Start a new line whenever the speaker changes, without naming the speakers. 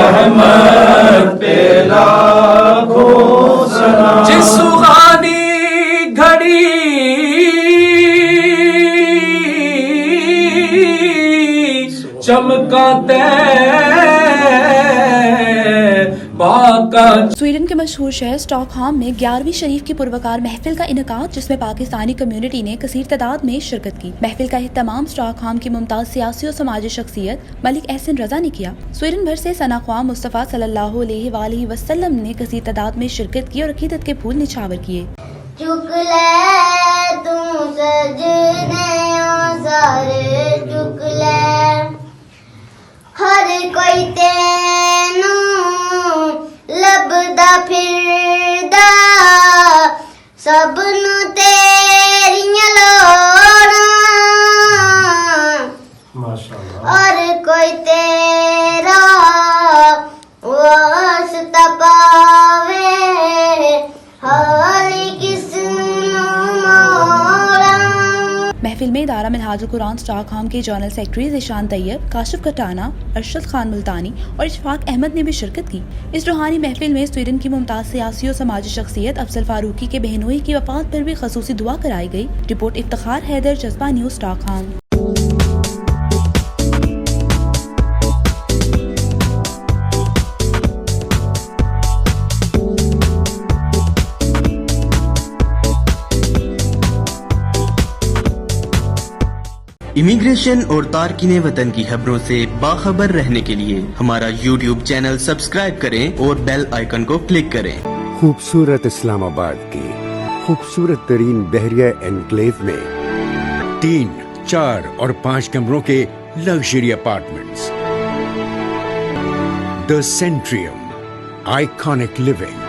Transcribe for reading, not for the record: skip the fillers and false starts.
رحمت پہ لاکھوں سلام. جس سہانی گھڑی چمکا
سویڈن کے مشہور شہر اسٹاک ہوم میں 11ویں شریف کی پروکار محفل کا انعقاد، جس میں پاکستانی کمیونٹی نے کثیر تعداد میں شرکت کی. محفل کا اہتمام اسٹاک ہوم کی ممتاز سیاسی اور سماجی شخصیت ملک احسن رضا نے کیا. سویڈن بھر سے ثنا اقوام مصطفیٰ صلی اللہ علیہ وآلہ وسلم نے کثیر تعداد میں شرکت کی اور عقیدت کے پھول نچھاور کیے.
چک لے تو سجدے سارے چک لے، ہر کوئی تینوں لبدا پھردا، سب نو تیریاں لوڑاں، اور کوئی تیرا واسطہ پاوے، حالی کس نو موڑاں.
محفل میں ادارہ منہاج القرآن اسٹاک ہوم کے جنرل سیکرٹری ذیشان طیب، کاشف کٹانہ، ارشد خان ملتانی اور اشفاق احمد نے بھی شرکت کی. اس روحانی محفل میں سویڈن کی ممتاز سیاسی اور سماجی شخصیت افضل فاروقی کے بہنوئی کی وفات پر بھی خصوصی دعا کرائی گئی. رپورٹ افتخار حیدر، جذبہ نیوز، اسٹاک ہوم.
امیگریشن اور تارکین وطن کی خبروں سے باخبر رہنے کے لیے ہمارا یوٹیوب چینل سبسکرائب کریں اور بیل آئیکن کو کلک کریں.
خوبصورت اسلام آباد کی خوبصورت ترین بحریہ انکلیو میں 3, 4 اور 5 کمروں کے لگژری اپارٹمنٹس. دی سینٹریم، آئیکانک لیونگ.